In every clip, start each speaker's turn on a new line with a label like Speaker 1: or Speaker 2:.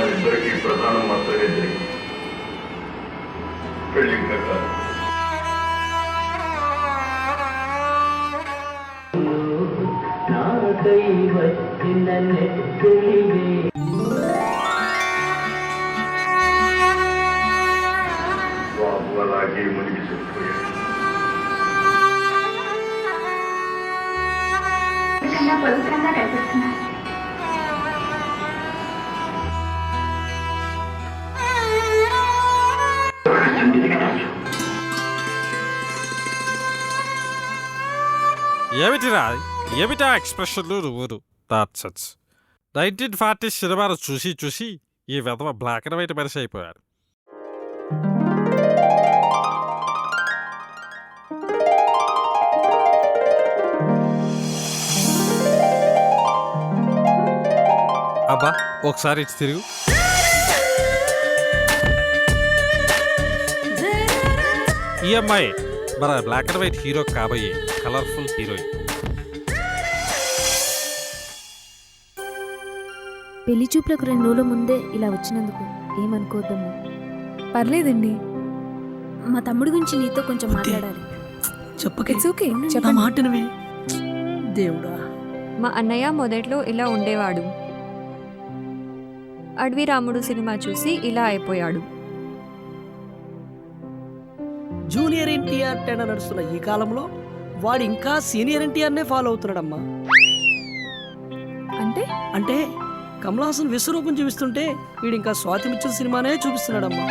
Speaker 1: వాళ్ళిద్దరికీ ప్రధానం మాత్రమే జరిగింది, పెళ్లి కాదు. బాబు అలాగే మునిగి చెప్పిపోయాడు.
Speaker 2: పవిత్రంగా కనిపిస్తున్నారు.
Speaker 3: ఏమిటా ఎక్స్ప్రెషన్లు ఊరు దాట్సట్స్ 1940 సినిమాలు చూసి చూసి ఈ విధవ బ్లాక్ అండ్ వైట్ మనిషి అయిపోయాడు. అబ్బా ఒకసారి ఇటు తిరుగు. ఈ అమ్మాయి మన బ్లాక్ అండ్ వైట్ హీరో కాబోయే కలర్ఫుల్ హీరోయిన్.
Speaker 4: పెళ్లి చూపులకు 2 రోజుల ముందే ఇలా వచ్చినందుకు ఏమనుకోద్దాము.
Speaker 5: పర్లేదండి.
Speaker 4: మా తమ్ముడి గురించి నీతో కొంచెం మాట్లాడాలి.
Speaker 5: చెప్పకే.
Speaker 4: ఓకే
Speaker 5: నా మాటనవే. దేవుడా.
Speaker 6: మా అన్నయ్య మొదట్లో ఇలా ఉండేవాడు. అడవి రాముడు సినిమా చూసి ఇలా అయిపోయాడు.
Speaker 5: జూనియర్ ఎన్టీఆర్ టెన నడుస్తున్న ఈ కాలంలో వాడు ఇంకా సీనియర్ ఎన్టీఆర్నే ఫాలో అవుతున్నాడమ్మా.
Speaker 4: అంటే
Speaker 5: అంటే కమలాసన్ విశ్వరూపం చూపిస్తుంటే వీడు ఇంకా స్వాతి మిచ్చల్ సినిమానే చూపిస్తున్నాడమ్మా.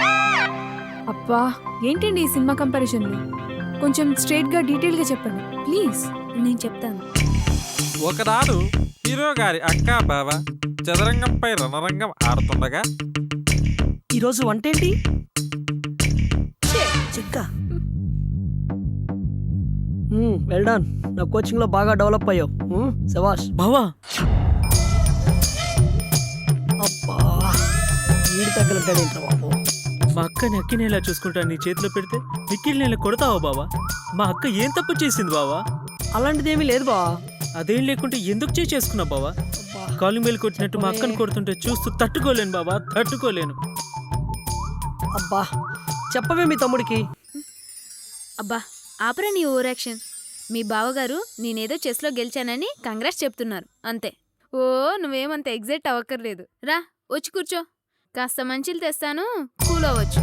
Speaker 4: అబ్బా ఏంటండి ఈ సినిమా కంపారిజన్? కొంచెం స్ట్రైట్ గా డీటెయిల్ గా చెప్పండి ప్లీజ్. నేను చెప్తాను.
Speaker 3: ఒకనాడు హీరో గారి అక్క బావ చదరంగంపై రణరంగం ఆడుతుండగా
Speaker 5: ఈరోజు వంటేంటి? చిక్క. Well done. నా కోచింగ్ లో బాగా డెవలప్ అయ్యావు. శభాష్ బావా. అబ్బా వీడి తగ్గలంటాడేంట్రా బాబు.
Speaker 7: మా అక్కని అక్కినేలా చూసుకుంటా నీ చేతిలో పెడితే నిక్కిల్ నేను కొడతావా బావా? మా అక్క ఏం తప్పు చేసింది బావా?
Speaker 5: అలాంటిదేమీ లేదు బావా.
Speaker 7: అదేం లేకుంటే ఎందుకు చేసుకున్నావు బావా? కాలింగ్ బెల్ కొట్టినట్టు మా అక్కను కొడుతుంటే చూస్తూ తట్టుకోలేను బావా, తట్టుకోలేను.
Speaker 5: అబ్బా చెప్పవే మీ తమ్ముడికి.
Speaker 4: అబ్బా ఆపరా నీ ఓవర్ యాక్షన్. మీ బావగారు నేనేదో చెస్లో గెలిచానని కంగ్రాట్స్ చెప్తున్నారు అంతే. ఓ నువ్వేమంత ఎగ్జైట్ అవ్వక్కర్లేదు. రా వచ్చి కూర్చో, కాస్త మంచిలు తెస్తాను, కూల్ అవ్వచ్చు.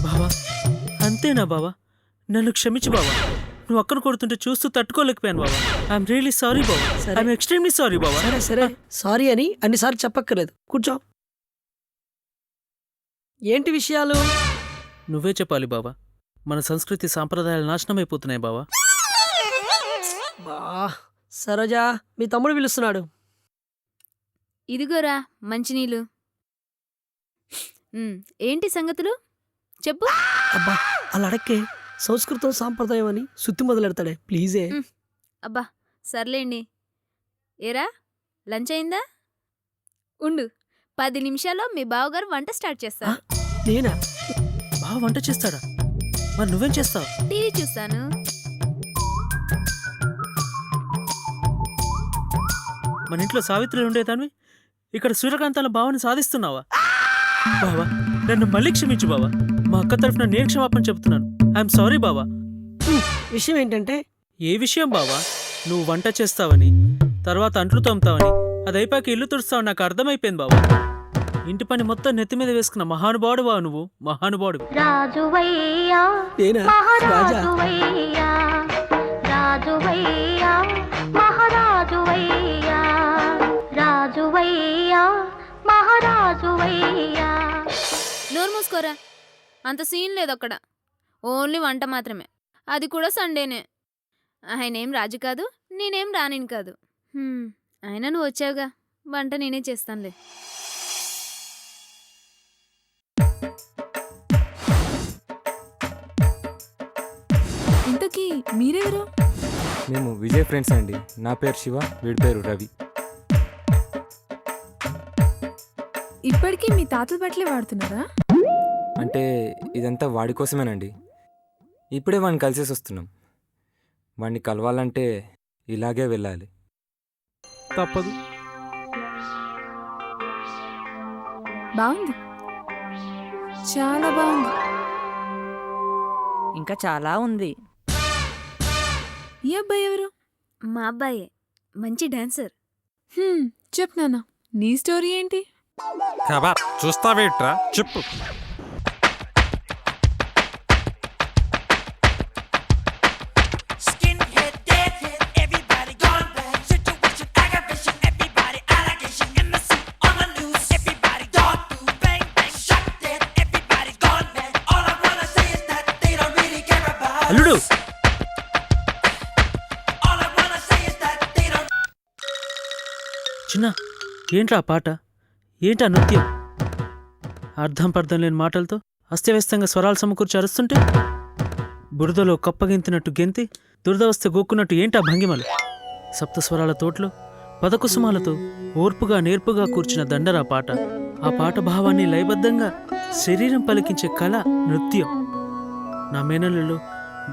Speaker 7: బావా అంతేనా బావా? నన్ను క్షమించు బావా. నువ్వు అక్కను కొడుతుంటే చూస్తూ తట్టుకోలేకపోయాను బావా. ఐఎమ్ రియలీ సారీ బావా. ఐఎమ్ ఎక్స్ట్రీమ్లీ సారీ బావా.
Speaker 5: సరే సరే సారీ అని అన్నిసార్లు చెప్పక్కర్లేదు. కూర్చో. ఏంటి విషయాలు?
Speaker 7: నువ్వే చెప్పాలి బావా. మన సంస్కృతి సాంప్రదాయాలు నాశనం అయిపోతున్నాయి బావా.
Speaker 5: బా సరోజా మీ తమ్ముడు పిలుస్తున్నాడు.
Speaker 4: ఇదిగోరా మంచినీళ్ళు. ఏంటి సంగతులు చెప్పు.
Speaker 5: అబ్బా అలా అడక్కే. సంస్కృతం సాంప్రదాయం అని సుత్తి మొదలెడతాడే ప్లీజే.
Speaker 4: అబ్బా సర్లేండి. ఏరా లంచ్ అయిందా? ఉండు 10 నిమిషాల్లో మీ బావగారు వంట స్టార్ట్ చేస్తారు.
Speaker 5: నేనా?
Speaker 7: బావ వంట చేస్తాడా? మరి నువ్వేం చేస్తావు?
Speaker 4: టీవీ చూస్తాను.
Speaker 7: మన ఇంట్లో సావిత్రులు ఉండేదాన్ని ఇక్కడ సూర్యకాంతాల భావాన్ని సాధిస్తున్నావా? బావా నన్ను మళ్ళీ క్షమించు బావా. మా అక్క తరఫున నేను క్షమాపణ చెప్తున్నాను. ఐఎమ్ సారీ బావా.
Speaker 5: విషయం ఏంటంటే?
Speaker 7: ఏ విషయం బావా? నువ్వు వంట చేస్తావని, తర్వాత అంట్లు తోముతావని, అది అయిపోయాక ఇల్లు తుడుస్తావని నాకు అర్థమైపోయింది బావా. ఇంటి పని మొత్తం నెత్తి మీద వేసుకున్న మహానుభావుడు బావ నువ్వు. మహానుభావుడు.
Speaker 5: నేనా? రాజా.
Speaker 4: నోరు మూసుకోరా. అంత సీన్ లేదు అక్కడ. ఓన్లీ వంట మాత్రమే, అది కూడా సండేనే. ఆయనేం రాజు కాదు, నేనేం రానిని కాదు. అయినా నువ్వు వచ్చావుగా, వంట నేనే చేస్తానులే.
Speaker 8: ఇంతకీ మీరెవరు?
Speaker 9: మేము విజయ్ ఫ్రెండ్స్ అండి. నా పేరు శివ, వీడి పేరు రవి.
Speaker 8: ఇప్పటికీ మీ తాతల బట్టలే వాడుతున్నారా?
Speaker 9: అంటే ఇదంతా వాడి కోసమేనండి. ఇప్పుడే వాడిని కలిసేసి వస్తున్నాం. వాడిని కలవాలంటే ఇలాగే వెళ్ళాలి.
Speaker 3: తప్పదు.
Speaker 8: బాగుంది, చాలా బాగుంది.
Speaker 10: ఇంకా చాలా ఉంది.
Speaker 8: ఈ అబ్బాయి ఎవరు?
Speaker 4: మా అబ్బాయే, మంచి డాన్సర్.
Speaker 8: చెప్పు నాన్న, నీ స్టోరీ ఏంటి?
Speaker 3: కబార్ చూస్తావేట్రా చెప్పు.
Speaker 7: అల్లుడు చిన్న, ఏంట్రా ఆ పాట, ఏంటా నృత్యం? అర్థం పర్థం లేని మాటలతో అస్తవ్యస్తంగా స్వరాలు సమకూర్చి అరుస్తుంటే, బురదలో కప్పగింతినట్టు గెంతి దురద వస్తే గోక్కున్నట్టు ఏంటా భంగిమలు? సప్తస్వరాల తోటలో పదకుసుమాలతో ఓర్పుగా నేర్పుగా కూర్చిన దండరా పాట. ఆ పాట భావాన్ని లయబద్ధంగా శరీరం పలికించే కళ నృత్యం. నా మేనల్లులో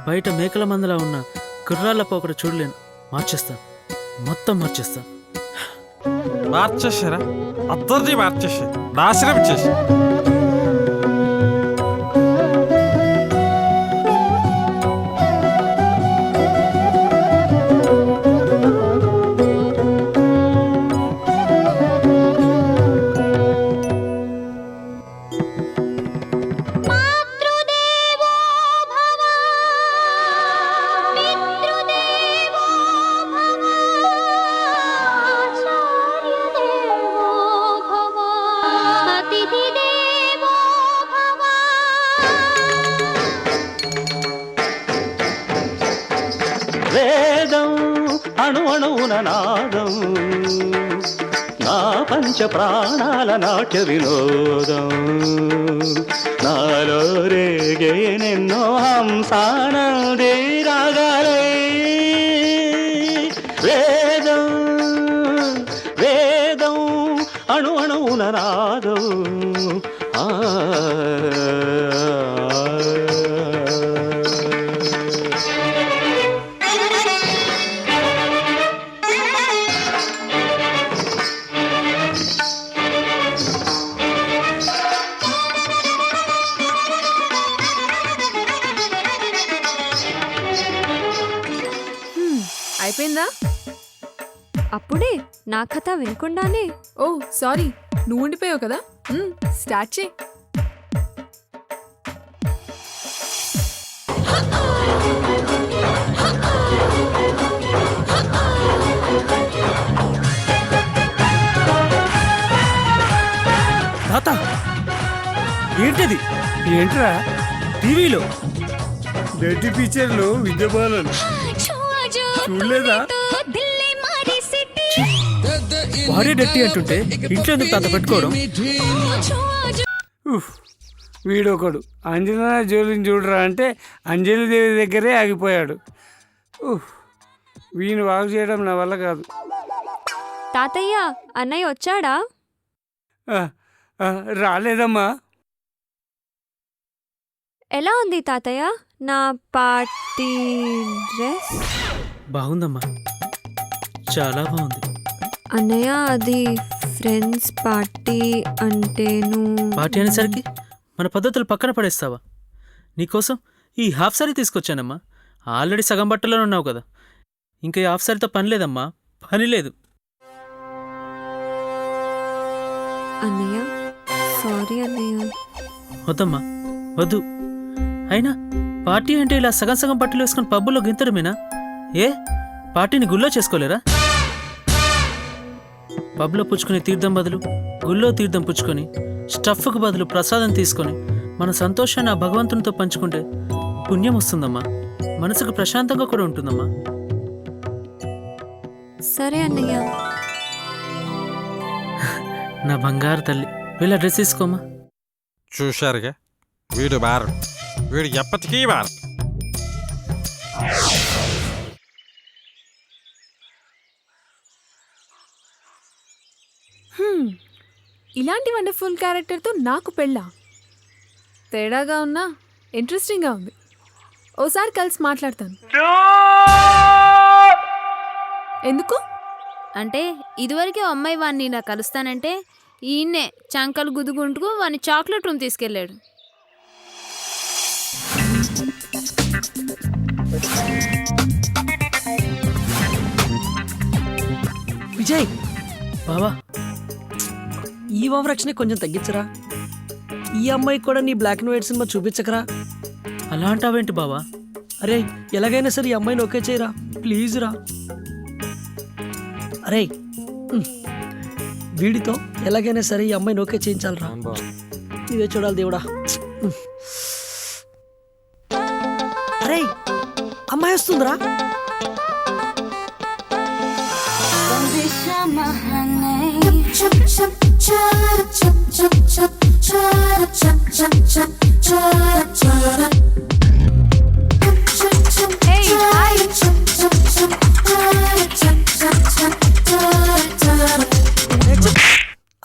Speaker 7: బయట మేకల మందలా ఉన్న గుర్రాల పోకడ చూడలేను. మార్చేస్తాను, మొత్తం మార్చేస్తాను.
Speaker 3: మార్చేసారా? అందరినీ మార్చేసి నాశనం చేసి.
Speaker 11: వేదం అణు అణువున నాదం, నా పంచ ప్రాణాల నాట్య వినోదం, నాలో రేగేనెన్నో హంసానదే రాగాలై. వేదం వేదం అణు అణువున నాదం.
Speaker 8: అయిపోయిందా?
Speaker 6: అప్పుడే నా కథ వినకుండానే?
Speaker 8: ఓ సారీ, నువ్వు ఉండిపోయావు కదా. స్టార్ట్ చేయి.
Speaker 7: తాత, ఏంటిది?
Speaker 5: ఏంట్రా?
Speaker 7: టీవీలో
Speaker 5: డెడ్డి పిక్చర్లు విద్యబాలను చూడలేదా?
Speaker 7: వాడే డట్టి అంటుంటే ఇంట్లో ఎందుకు తాత పెట్టుకోవడం?
Speaker 5: వీడొకడు అంజనా జోలిని చూడరా అంటే అంజలిదేవి దగ్గరే ఆగిపోయాడు. వీని వాగు చేయడం నా వల్ల కాదు.
Speaker 6: తాతయ్య, అన్నయ్య వచ్చాడా?
Speaker 5: రాలేదమ్మా.
Speaker 6: ఎలా ఉంది తాతయ్య నా పార్టీ డ్రెస్?
Speaker 7: బాగుందమ్మా, చాలా బాగుంది.
Speaker 6: అన్నయ్య, అది ఫ్రెండ్స్ పార్టీ అంటేను.
Speaker 7: పార్టీ అనేసరికి మన పద్ధతులు పక్కన పడేస్తావా? నీకోసం ఈ హాఫ్ సారీ తీసుకొచ్చానమ్మా. ఆల్రెడీ సగం బట్టలోనే ఉన్నావు కదా, ఇంకా ఈ హాఫ్ సారీతో పని లేదమ్మా, పని లేదు.
Speaker 6: అన్నయ్య సారీ అన్నయ్య.
Speaker 7: వద్దమ్మా, వద్దు. అయినా పార్టీ అంటే ఇలా సగం సగం బట్టలు వేసుకుని పబ్బుల్లో గింతడమేనా? ఏ పార్టీని గుళ్ళో చేసుకోలేరా? పబ్లో పుచ్చుకునే తీర్థం బదులు గుళ్ళో తీర్థం పుచ్చుకొని, స్టఫ్కు బదులు ప్రసాదం తీసుకొని మన సంతోషాన్ని ఆ భగవంతునితో పంచుకుంటే పుణ్యం వస్తుందమ్మా, మనసుకు ప్రశాంతంగా కూడా ఉంటుందమ్మా.
Speaker 6: సరే అన్నయ్య.
Speaker 7: నా బంగారు తల్లి, వీళ్ళ డ్రెస్ తీసుకోమ్మా.
Speaker 3: చూశారుగా, వీడు మారు, వీడు ఎప్పటికీ మారు.
Speaker 8: ఇలాంటి వండర్ఫుల్ క్యారెక్టర్తో నాకు పెళ్ళా? తేడాగా ఉన్నా ఇంట్రెస్టింగ్గా ఉంది. ఓసారి కలిసి మాట్లాడతాను. ఎందుకు
Speaker 4: అంటే ఇదివరకే అమ్మాయి వాడిని నా కలుస్తానంటే ఈయన్నే చంకలు గుద్దుకుంటూ వాని చాక్లెట్ రూమ్ తీసుకెళ్ళాడు.
Speaker 5: విజయ్,
Speaker 7: బావా
Speaker 5: ఈ ఓవరాక్షనే కొంచెం తగ్గించరా. ఈ అమ్మాయికి కూడా నీ బ్లాక్ అండ్ వైట్ సినిమా చూపించకరా.
Speaker 7: అలా అంటావేంటి బావా?
Speaker 5: అరే ఎలాగైనా సరే ఈ అమ్మాయిని ఓకే చేయరా ప్లీజ్ రా. అరే వీడితో ఎలాగైనా సరే ఈ అమ్మాయిని ఓకే చేయించాలరా.
Speaker 9: అవును బావ.
Speaker 5: ఇదే చూడాలి దేవుడా. అరే అమ్మాయి వస్తుందిరా.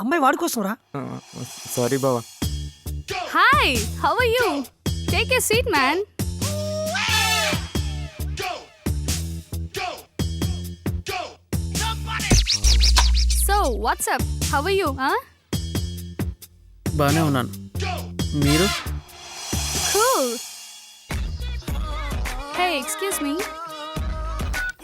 Speaker 5: అమ్మాయి వాడి కోసం రా.
Speaker 9: సారీ బావా.
Speaker 2: Hi, how are you? Take a seat, man. So, what's up? How are you, huh?
Speaker 7: బాగానే ఉన్నాను. మీరు?
Speaker 2: Cool. Hey, excuse me.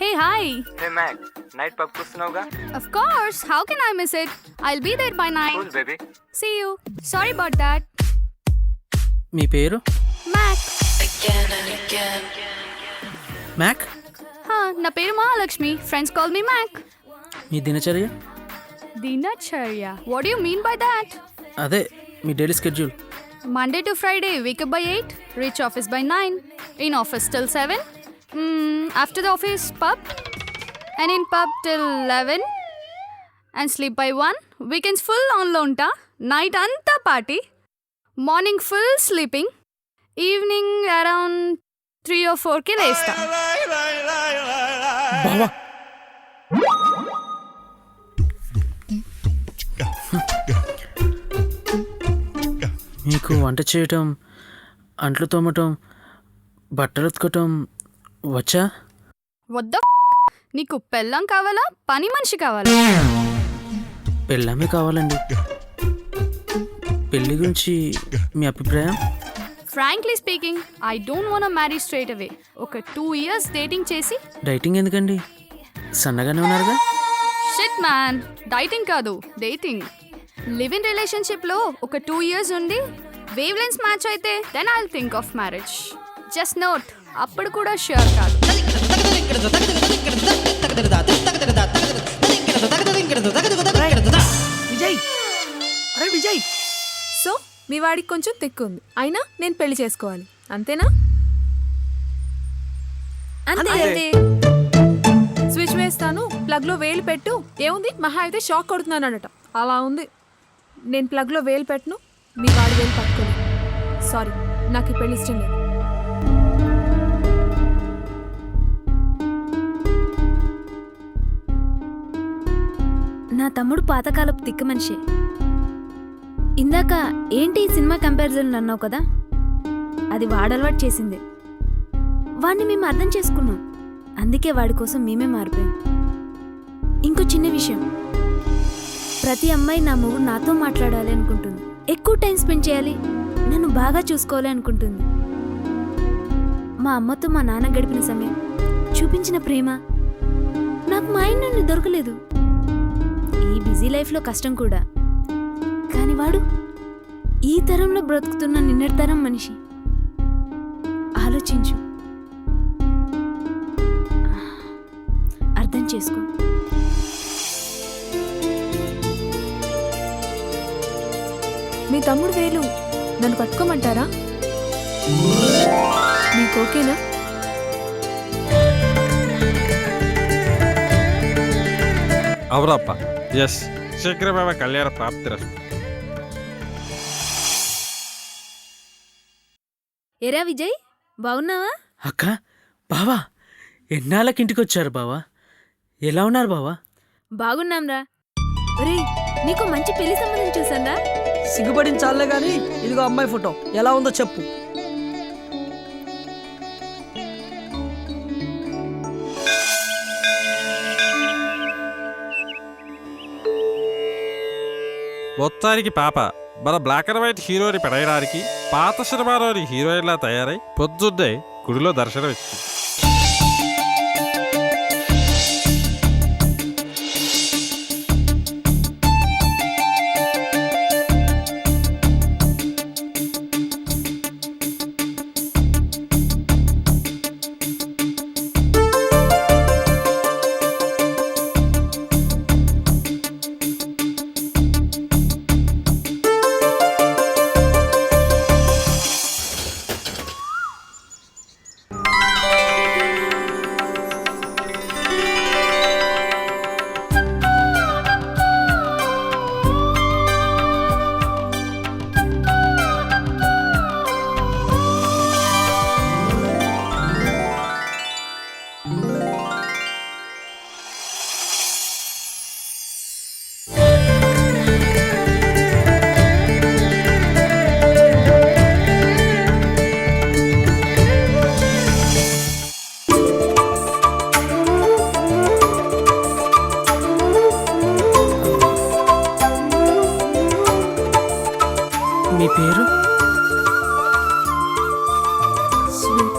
Speaker 2: Hey, hi.
Speaker 9: Hey Mac, night pub వస్తున్నావుగా?
Speaker 2: Of course, how can I miss it? I'll be there by 9.
Speaker 9: Cool baby.
Speaker 2: See you. Sorry about that.
Speaker 7: మీ పేరు?
Speaker 2: Mac.
Speaker 7: Mac.
Speaker 2: నా పేరు Mahalakshmi. Friends call me Mac.
Speaker 7: మీ దినచర్య?
Speaker 2: Dinacharya. What do you mean by that?
Speaker 7: అదే మీ daily schedule.
Speaker 2: Monday to Friday, wake up by 8, reach office by 9, in office till 7, after the office, pub, and in pub till 11, and sleep by 1, weekends full on lonta, night anta party, morning full sleeping, evening around 3 or 4 ki lesta.
Speaker 7: బావా మీకు వంట చేయటం, అంట్లు తోమటం, బట్టలు ఉతకటం వచ్చా?
Speaker 2: What the నీకు పెళ్ళం కావాలా పని మనిషి కావాలా?
Speaker 7: పెళ్ళామే కావాలండి. పెళ్ళి గురించి మీ అభిప్రాయం?
Speaker 2: Frankly speaking, I don't want to marry straight away. ఒక 2 years dating చేసి
Speaker 7: డైటింగ్ ఎందుకండి? సన్నగానే ఉన్నారుగా.
Speaker 2: షిట్ మ్యాన్, డైటింగ్ కాదు డేటింగ్. లివ్ ఇన్ రిలేషన్షిప్ లో ఒక 2 years ఉండి వేవ్ లెన్స్ మ్యాచ్ అయితే then I'll think of marriage. Just note, అప్పుడు కూడా ష్యూర్ కాదు.
Speaker 5: విజయ్, అరే విజయ్.
Speaker 8: సో మీ వాడికి కొంచెం తిక్కు ఉంది, అయినా నేను పెళ్లి చేసుకోవాలి అంతేనా?
Speaker 4: అంతే.
Speaker 8: స్విచ్ వేస్తాను, ప్లగ్ లో వేలు పెట్టు, ఏముంది మహా అయితే షాక్ కొడుతున్నాను అనట. అలా ఉంది. నేను ప్లగ్ లో వేలు పెట్టను, మీ వాడి వేలు పట్టుకోను. సారీ, నాకు ఈ పెళ్లి ఇష్టం లేదు.
Speaker 4: నా తమ్ముడు పాతకాలపు తిక్క మనిషి. ఇందాక ఏంటి ఈ సినిమా కంపారిజన్ అన్నావు కదా, అది వాడలవాటు చేసిందే. వాడిని మేము అర్థం చేసుకున్నాం, అందుకే వాడి కోసం మేమే మారిపోయాం. ఇంకో చిన్న విషయం, ప్రతి అమ్మాయి నా మొగుడు నాతో మాట్లాడాలి అనుకుంటుంది, ఎక్కువ టైం స్పెండ్ చేయాలి, నన్ను బాగా చూసుకోవాలి అనుకుంటుంది. మా అమ్మతో మా నాన్న గడిపిన సమయం, చూపించిన ప్రేమ నాకు మా ఆయన నుండి దొరకలేదు. ఈ బిజీ లైఫ్లో కష్టం కూడా, కానీ వాడు ఈ తరంలో బ్రతుకుతున్న నిన్నటి తరం మనిషి. ఆలోచించు, అర్థం చేసుకో.
Speaker 8: మీ తమ్ముడు వేలు నన్ను పట్టుకోమంటారా? మీకు ఓకేనా?
Speaker 3: అవురప్ప, ఎస్, శీఘ్రమేవ కళ్యాణ ప్రాప్తిరస్తు.
Speaker 4: ఎరా విజయ్, బాగున్నావా?
Speaker 7: అక్క, బావా ఎన్నాళ్ళకి ఇంటికి వచ్చారు బావా? ఎలా ఉన్నారు బావా?
Speaker 4: బాగున్నాంరా. ఒరే, నీకు మంచి పెళ్లి సంబంధం చూసాంరా.
Speaker 5: సిగ్గుపడిన చాలే గాని ఇదిగో అమ్మాయి ఫోటో, ఎలా ఉందో చెప్పు.
Speaker 3: మొత్తానికి పాప మన బ్లాక్ అండ్ వైట్ హీరోని పెడయడానికి పాత సినిమాలోని హీరోయిన్లా తయారై పొద్దున్నే గుడిలో దర్శనం ఇచ్చింది.
Speaker 7: మీ పేరు?
Speaker 8: శ్వేత.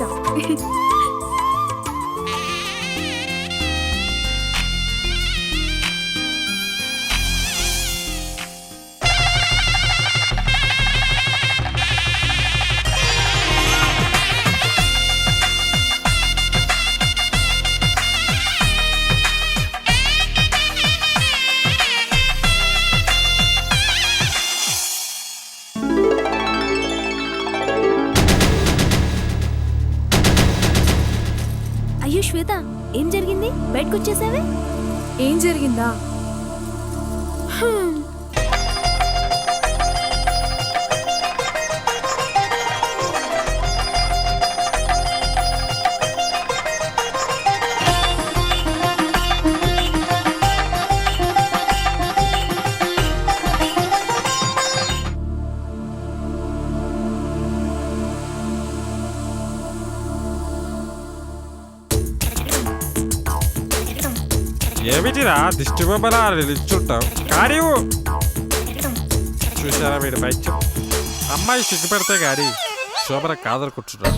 Speaker 4: అయ్యో శ్వేత, ఏం జరిగింది? బయటకు వచ్చేసావే?
Speaker 8: ఏం జరిగిందా? హ్మ్.
Speaker 3: ఏమిటిరా దిష్టి బొమ్మలా నిలుచుంటావు? కానీ చూసారా వీడి పైత్యం? అమ్మాయి సిగ్గుపెడితే గాని శోభన కాదరు కూర్చున్నాడు.